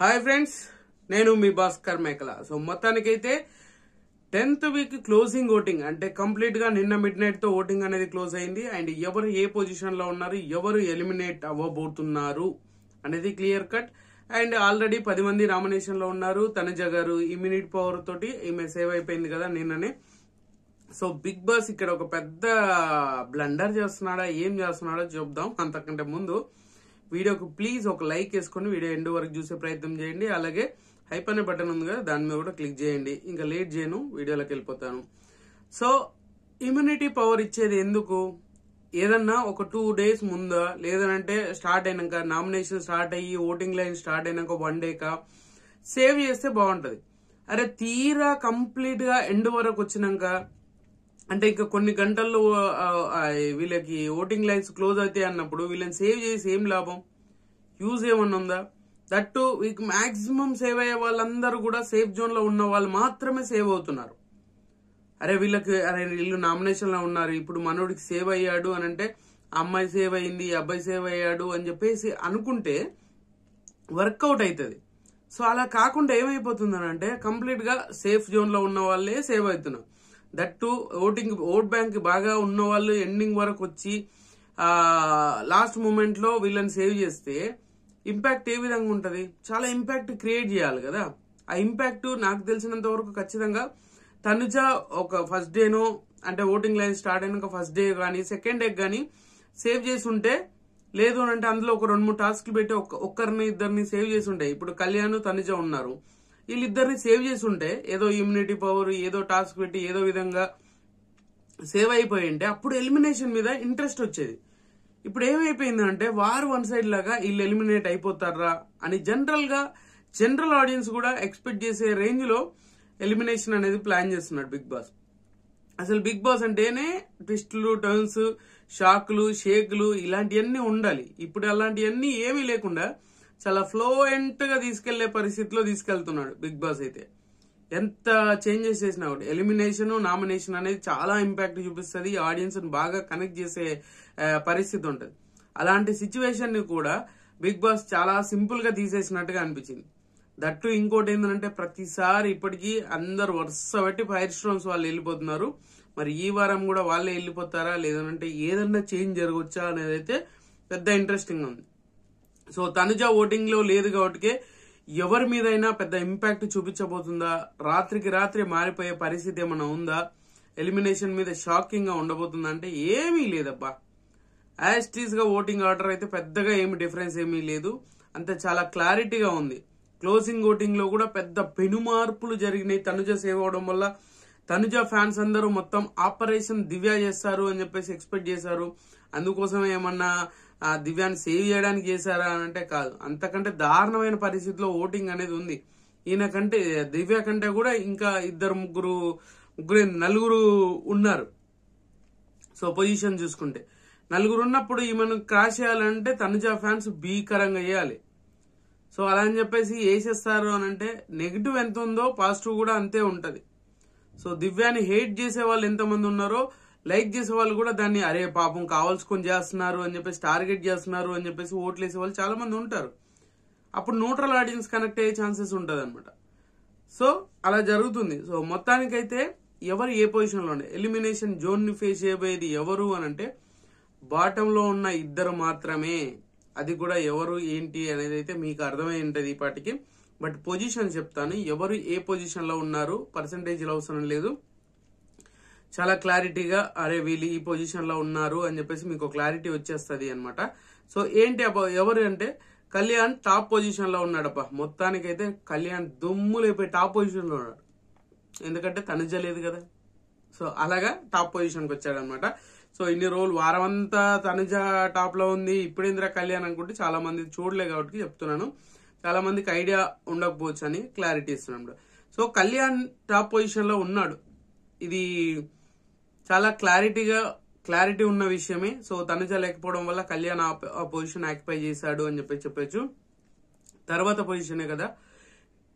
Hi friends, నేను మీ భాస్కర్ మేకల. So మొత్తానికైతే 10th వీక్ క్లోజింగ్ ఓటింగ్ అంటే కంప్లీట్ గా నిన్న మిడ్ నైట్ తో ఓటింగ్ అనేది క్లోజ్ అయింది. అండ్ ఎవరు ఏ పొజిషన్ లో ఉన్నారు, ఎవరు ఎలిమినేట్ అవ్వబోతున్నారు అనేది క్లియర్ కట్. అండ్ ఆల్రెడీ 10 మంది నామినేషన్ లో ఉన్నారు. తనుజ గారు ఇమ్యూనిటీ పవర్ తోటి ఈమె సేవ్ అయిపోయింది కదా నిన్ననే. సో బిగ్ బాస్ ఇక్కడ ఒక పెద్ద బ్లండర్ చేస్తున్నాడా, ఏం చేస్తున్నాడో చూద్దాం. అంతకంటే ముందు వీడియోకి ప్లీజ్ ఒక లైక్ వేసుకొని వీడియో ఎండ్ వరకు చూసే ప్రయత్నం చేయండి. అలాగే హైప్ అనే బటన్ ఉంది కదా, దాని మీద కూడా క్లిక్ చేయండి. ఇంకా లేట్ చేయను, వీడియోలోకి వెళ్ళిపోతాను. సో ఇమ్యూనిటీ పవర్ ఇచ్చేది ఎందుకు? ఏదన్నా ఒక 2 days ముందా, లేదంటే స్టార్ట్ అయినాక, నామినేషన్ స్టార్ట్ అయ్యి ఓటింగ్ లైన్ స్టార్ట్ అయినాక 1 day సేవ్ చేస్తే బాగుంటది. అరే తీరా కంప్లీట్ గా ఎండ్ వరకు వచ్చినాక, అంటే ఇంకా కొన్ని గంటల్లో వీళ్ళకి ఓటింగ్ లైన్స్ క్లోజ్ అవుతాయి అన్నప్పుడు వీళ్ళని సేవ్ చేసి ఏం లాభం? యూజ్ ఏమన్నా ఉందా? దట్టు వీక్ మాక్సిమం సేవ్ అయ్యే వాళ్ళందరూ కూడా సేఫ్ జోన్ లో ఉన్న వాళ్ళు మాత్రమే సేవ్ అవుతున్నారు. అరే వీళ్ళు నామినేషన్ లో ఉన్నారు, ఇప్పుడు మనోడికి సేవ్ అయ్యాడు అని అంటే అమ్మాయి సేవ్ అయింది, అబ్బాయి సేవ్ అయ్యాడు అని చెప్పేసి అనుకుంటే వర్కౌట్ అవుతుంది. సో అలా కాకుండా ఏమైపోతుంది అంటే కంప్లీట్ గా సేఫ్ జోన్ లో ఉన్న వాళ్ళే సేవ్ అవుతున్నారు. దట్టు ఓట్ బ్యాంక్ బాగా ఉన్న వాళ్ళు ఎండింగ్ వరకు వచ్చి లాస్ట్ మూమెంట్ లో వీళ్ళని సేవ్ చేస్తే ఇంపాక్ట్ ఏ విధంగా ఉంటది? చాలా ఇంపాక్ట్ క్రియేట్ చేయాలి కదా. ఆ ఇంపాక్ట్ నాకు తెలిసినంత వరకు ఖచ్చితంగా తనుజ ఒక ఫస్ట్ డేనో, అంటే ఓటింగ్ లైన్ స్టార్ట్ అయినాక ఫస్ట్ డే కానీ సెకండ్ డే కానీ సేవ్ చేసి ఉంటే, లేదు అని అంటే అందులో ఒక 2-3 టాస్క్లు పెట్టి ఒక్కరిని ఇద్దరిని సేవ్ చేసి ఉంటాయి. ఇప్పుడు కళ్యాణ్ తనుజ ఉన్నారు, వీళ్ళిద్దరిని సేవ్ చేసి ఉంటే ఏదో ఇమ్యూనిటీ పవర్ ఏదో టాస్క్ పెట్టి ఏదో విధంగా సేవ్ అయిపోయి ఉంటే అప్పుడు ఎలిమినేషన్ మీద ఇంట్రెస్ట్ వచ్చేది. ఇప్పుడు ఏమైపోయిందంటే వారు వన్ సైడ్ లాగా వీళ్ళు ఎలిమినేట్ అయిపోతారా అని జనరల్ ఆడియన్స్ కూడా ఎక్స్పెక్ట్ చేసే రేంజ్ లో ఎలిమినేషన్ అనేది ప్లాన్ చేస్తున్నాడు బిగ్ బాస్. అసలు బిగ్ బాస్ అంటేనే ట్విస్టులు, టర్న్స్, షాక్లు, షేక్లు ఇలాంటివన్నీ ఉండాలి. ఇప్పుడు అలాంటివన్నీ ఏమీ లేకుండా చాలా ఫ్లోయెంట్ గా తీసుకెళ్లే పరిస్థితిలో తీసుకెళ్తున్నాడు బిగ్ బాస్. అయితే ఎంత చేంజెస్ చేసినా కూడా ఎలిమినేషన్, నామినేషన్ అనేది చాలా ఇంపాక్ట్ చూపిస్తుంది, ఆడియన్స్ బాగా కనెక్ట్ చేసే పరిస్థితి ఉంటుంది. అలాంటి సిచ్యువేషన్ ని కూడా బిగ్ బాస్ చాలా సింపుల్ గా తీసేసినట్టుగా అనిపించింది. దట్టు ఇంకోటి ఏంటంటే ప్రతిసారి ఇప్పటికీ అందరు వరుస పెట్టి ఫైర్ స్టోన్స్ వాళ్ళు వెళ్ళిపోతున్నారు. మరి ఈ వారం కూడా వాళ్ళే వెళ్ళిపోతారా, లేదంటే ఏదన్నా చేంజ్ జరగవచ్చా అనేది అయితే పెద్ద ఇంట్రెస్టింగ్ ఉంది. సో తనుజ ఓటింగ్ లో లేదు కాబట్టి ఎవరి మీదైనా పెద్ద ఇంపాక్ట్ చూపించబోతుందా? రాత్రికి రాత్రి మారిపోయే పరిస్థితి ఏమైనా ఉందా? ఎలిమినేషన్ మీద షాకింగ్ గా ఉండబోతుందా అంటే ఏమీ లేదబ్బా. యాస్టీస్ గా ఓటింగ్ ఆర్డర్ అయితే పెద్దగా ఏమి డిఫరెన్స్ ఏమీ లేదు, అంతే చాలా క్లారిటీగా ఉంది. క్లోజింగ్ ఓటింగ్ లో కూడా పెద్ద పెను మార్పులు జరిగినాయి. తనుజ సేవ్ అవడం వల్ల తనుజ ఫ్యాన్స్ అందరూ మొత్తం ఆపరేషన్ దివ్య చేస్తారు అని చెప్పేసి ఎక్స్పెక్ట్ చేశారు. అందుకోసం ఏమన్నా దివ్యాన్ని సేవ్ చేయడానికి చేశారా అని అంటే కాదు, అంతకంటే దారుణమైన పరిస్థితిలో ఓటింగ్ అనేది ఉంది. ఈయన కంటే, దివ్య కంటే కూడా ఇంకా నలుగురు ఉన్నారు. సో పొజిషన్ చూసుకుంటే నలుగురు ఉన్నప్పుడు ఈమెను క్రాష్ చేయాలంటే తనుజ ఫ్యాన్స్ భీకరంగా వేయాలి. సో అలా అని చెప్పేసి వేసేస్తారు అని అంటే నెగిటివ్ ఎంత ఉందో పాజిటివ్ కూడా అంతే ఉంటది. సో దివ్యాని హేట్ చేసే వాళ్ళు ఎంతమంది ఉన్నారో, లైక్ చేసే వాళ్ళు కూడా దాన్ని అరే పాపం కావాల్సుకొని చేస్తున్నారు అని చెప్పేసి, టార్గెట్ చేస్తున్నారు అని చెప్పేసి ఓట్లు వేసే వాళ్ళు చాలా మంది ఉంటారు. అప్పుడు న్యూట్రల్ ఆడియన్స్ కనెక్ట్ అయ్యే ఛాన్సెస్ ఉంటుంది అనమాట. సో అలా జరుగుతుంది. సో మొత్తానికైతే ఎవరు ఏ పొజిషన్ లో ఉండే ఎలిమినేషన్ జోన్ ని ఫేస్ చేయబోయేది ఎవరు అని అంటే బాటమ్ లో ఉన్న ఇద్దరు మాత్రమే. అది కూడా ఎవరు ఏంటి అనేది అయితే మీకు అర్థమై ఉంటది ఈ పాటికి. బట్ పొజిషన్ చెప్తాను, ఎవరు ఏ పొజిషన్ లో ఉన్నారు, పర్సంటేజ్ అవసరం లేదు, చాలా క్లారిటీగా అరే వీళ్ళు ఈ పొజిషన్ లో ఉన్నారు అని చెప్పేసి మీకు క్లారిటీ వచ్చేస్తుంది అనమాట. సో ఏంటి ఎవరు అంటే కళ్యాణ్ టాప్ పొజిషన్ లో ఉన్నాడబ్బా. మొత్తానికైతే కళ్యాణ్ దుమ్ము లేపే టాప్ పొజిషన్ లో ఉన్నాడు, ఎందుకంటే తనుజ లేదు కదా. సో అలాగా టాప్ పొజిషన్ కి వచ్చాడు అనమాట. సో ఇన్ని రోజులు వారం అంతా తనుజ టాప్ లో ఉంది, ఇప్పుడు ఇందిరా కళ్యాణ్ అనుకుంటే చాలా మంది చూడలే కాబట్టి చెప్తున్నాను, చాలా మందికి ఐడియా ఉండకపోవచ్చు అని క్లారిటీ ఇస్తున్నాడు. సో కళ్యాణ్ టాప్ పొజిషన్ లో ఉన్నాడు, ఇది చాలా క్లారిటీ ఉన్న విషయమే. సో తనుజ లేకపోవడం వల్ల కళ్యాణ్ ఆ పొజిషన్ ఆక్యుపై చేశాడు అని చెప్పొచ్చు. తర్వాత పొజిషనే కదా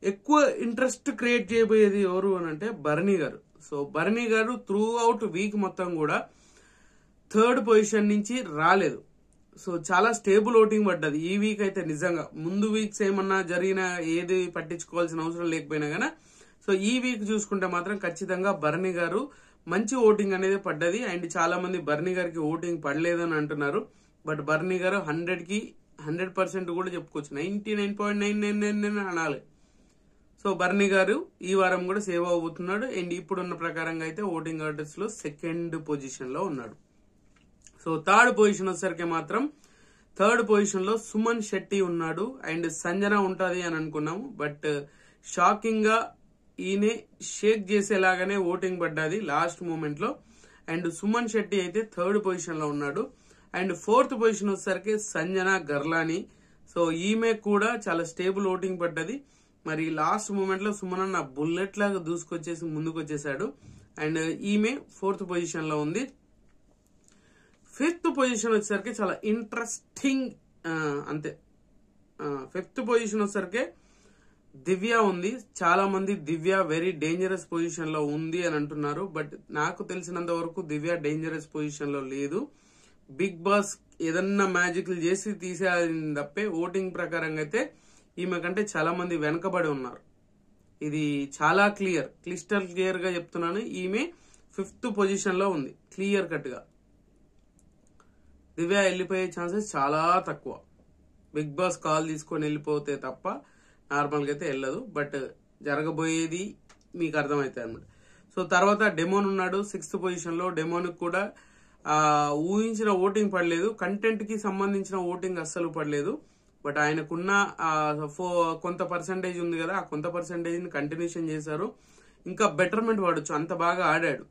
ఎక్కువ ఇంట్రెస్ట్ క్రియేట్ చేయబోయేది ఎవరు అని అంటే Bharani garu. So Bharani garu through out week మొత్తం కూడా 3rd పొజిషన్ నుంచి రాలేదు. సో చాలా స్టేబుల్ ఓటింగ్ పడ్డది ఈ వీక్ అయితే. నిజంగా ముందు వీక్స్ ఏమన్నా జరిగినా ఏది పట్టించుకోవాల్సిన అవసరం లేకపోయినా గానీ, సో ఈ వీక్ చూసుకుంటే మాత్రం ఖచ్చితంగా బర్నీ గారు మంచి ఓటింగ్ అనేది పడ్డది. అండ్ చాలా మంది బర్నీ గారికి ఓటింగ్ పడలేదు అని అంటున్నారు. బట్ బర్నీ గారు 100% కూడా చెప్పుకోవచ్చు, 99.999 అనాలి. సో బర్నీ గారు ఈ వారం కూడా సేవ్ అవబోతున్నాడు. అండ్ ఇప్పుడున్న ప్రకారంగా అయితే ఓటింగ్ ఆర్డర్స్ లో 2nd పొజిషన్ లో ఉన్నాడు. సో 3rd పొజిషన్ వచ్చేసరికి మాత్రం 3rd పొజిషన్ లో సుమన్ శెట్టి ఉన్నాడు. అండ్ సంజన ఉంటది అని అనుకున్నాము. బట్ షాకింగ్ గా ఈయనే షేక్ చేసేలాగానే ఓటింగ్ పడ్డది లాస్ట్ మూమెంట్ లో. అండ్ సుమన్ శెట్టి అయితే 3rd పొజిషన్ లో ఉన్నాడు. అండ్ 4th పొజిషన్ వచ్చేసరికి సంజన గర్లాని. సో ఈమె కూడా చాలా స్టేబుల్ ఓటింగ్ పడ్డది. మరి లాస్ట్ మూమెంట్ లో సుమన్ అన్న బుల్లెట్ లాగా దూసుకొచ్చేసి ముందుకు వచ్చేసాడు. అండ్ ఈమె 4th పొజిషన్ లో ఉంది. 5th పొజిషన్ వచ్చేసరికి చాలా ఇంట్రెస్టింగ్, అంతే 5th పొజిషన్ వచ్చేసరికి దివ్య ఉంది. చాలా మంది దివ్య వెరీ డేంజరస్ పొజిషన్ లో ఉంది అని అంటున్నారు. బట్ నాకు తెలిసినంత వరకు దివ్య డేంజరస్ పొజిషన్ లో లేదు. బిగ్ బాస్ ఏదన్నా మ్యాజిక్లు చేసి తీసేయాలని తప్పే ఓటింగ్ ప్రకారంగా అయితే ఈమె కంటే చాలా మంది వెనకబడి ఉన్నారు. ఇది చాలా క్లిస్టర్ క్లియర్ గా చెప్తున్నాను. ఈమె 5th పొజిషన్ లో ఉంది క్లియర్ కట్ గా. దివ్య వెళ్ళిపోయే ఛాన్సెస్ చాలా తక్కువ. బిగ్ బాస్ కాల్ తీసుకొని వెళ్ళిపోతే తప్ప నార్మల్ గా అయితే వెళ్ళదు. బట్ జరగబోయేది మీకు అర్థమవుతుంది అన్నమాట. సో తర్వాత డెమోన్ ఉన్నాడు 6th పొజిషన్ లో. డెమోన్ కూడా ఊహించిన ఓటింగ్ పడలేదు. కంటెంట్ కి సంబంధించిన ఓటింగ్ అస్సలు పడలేదు. బట్ ఆయనకున్న కొంత పర్సంటేజ్ ఉంది కదా, ఆ కొంత పర్సంటేజ్ ని కంటిన్యూషన్ చేశారు. ఇంకా బెటర్మెంట్ వాడచ్చు, అంత బాగా ఆడాడు,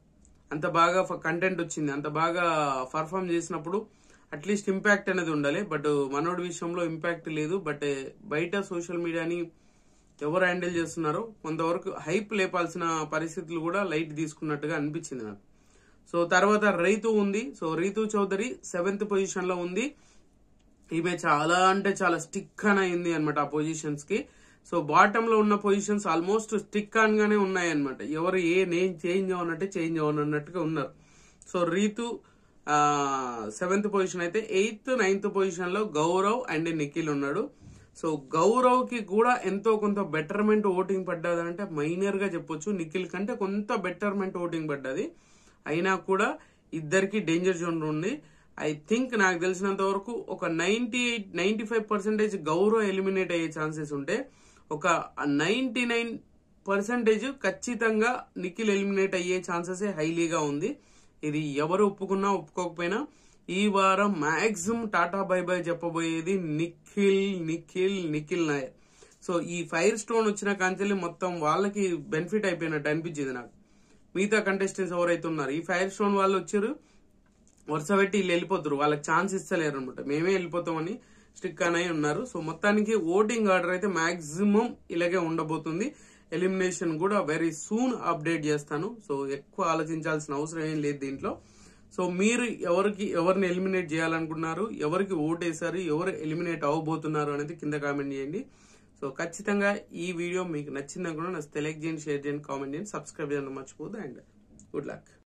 అంత బాగా కంటెంట్ వచ్చింది, అంత బాగా పర్ఫామ్ చేసినప్పుడు అట్లీస్ట్ ఇంపాక్ట్ అనేది ఉండాలి. బట్ మనోడి విషయంలో ఇంపాక్ట్ లేదు. బట్ బయట సోషల్ మీడియాని ఎవరు హ్యాండిల్ చేస్తున్నారో కొంతవరకు హైప్ లేపాల్సిన పరిస్థితులు కూడా లైట్ తీసుకున్నట్టుగా అనిపించింది నాకు. సో తర్వాత రైతు ఉంది. So Ritu Chowdary 7th position లో ఉంది. ఈమె చాలా అంటే చాలా స్టిక్ ఆన్ అయింది అనమాట ఆ పొజిషన్స్ కి. సో బాటమ్ లో ఉన్న పొజిషన్స్ ఆల్మోస్ట్ స్టిక్ ఆన్ గానే ఉన్నాయి అనమాట. ఎవరు ఏ నేమ్ చేంజ్ అవనంటే చేంజ్ అవనన్నట్టుగా ఉన్నారు. సో రీతు 7th పొజిషన్ అయితే. 8th 9th పొజిషన్ లో గౌరవ్ అండ్ నిఖిల్ ఉన్నాడు. సో గౌరవ్ కి కూడా ఎంతో కొంత బెటర్మెంట్ ఓటింగ్ పడ్డది అంటే మైనర్ గా చెప్పొచ్చు. నిఖిల్ కంటే కొంత బెటర్మెంట్ ఓటింగ్ పడ్డది. అయినా కూడా ఇద్దరికి డేంజర్ జోన్ ఉంది. ఐ థింక్ నాకు తెలిసినంత వరకు ఒక 95% గౌరవ్ ఎలిమినేట్ అయ్యే ఛాన్సెస్ ఉంటే ఒక 99% ఖచ్చితంగా నిఖిల్ ఎలిమినేట్ అయ్యే ఛాన్సెస్ హైలీగా ఉంది. ఇది ఎవరు ఒప్పుకున్నా ఒప్పుకోకపోయినా ఈ వారం మాక్సిమం టాటా బై బై చెప్పబోయేది నిఖిల్ నాయర్. సో ఈ ఫైర్ స్టోన్ వచ్చిన కాంచెల్లి మొత్తం వాళ్ళకి బెనిఫిట్ అయిపోయినట్టు అనిపించింది నాకు. మిగతా కంటెస్టెంట్స్ ఎవరైతే ఉన్నారు ఈ ఫైర్ స్టోన్ వాళ్ళు వచ్చారు, వరుస పెట్టి వీళ్ళు వెళ్ళిపోతారు, వాళ్ళకి ఛాన్స్ ఇస్తలేరు అనమాట. మేమే వెళ్ళిపోతామని స్టిక్ అని ఉన్నారు. సో మొత్తానికి ఓటింగ్ ఆర్డర్ అయితే మాక్సిమం ఇలాగే ఉండబోతుంది. ఎలిమినేషన్ కూడా వెరీ సూన్ అప్డేట్ చేస్తాను. సో ఎక్కువ ఆలోచించాల్సిన అవసరం ఏం లేదు దీంట్లో. సో మీరు ఎవరిని ఎలిమినేట్ చేయాలనుకున్నారు, ఎవరికి ఓటేశారు, ఎవరు ఎలిమినేట్ అవ్వబోతున్నారు అనేది కింద కామెంట్ చేయండి. సో ఖచ్చితంగా ఈ వీడియో మీకు నచ్చిందని కూడా నచ్చితే లైక్ చేయండి, షేర్ చేయండి, కామెంట్ చేయండి, సబ్స్క్రైబ్ చేయండి మర్చిపోదు. And good luck.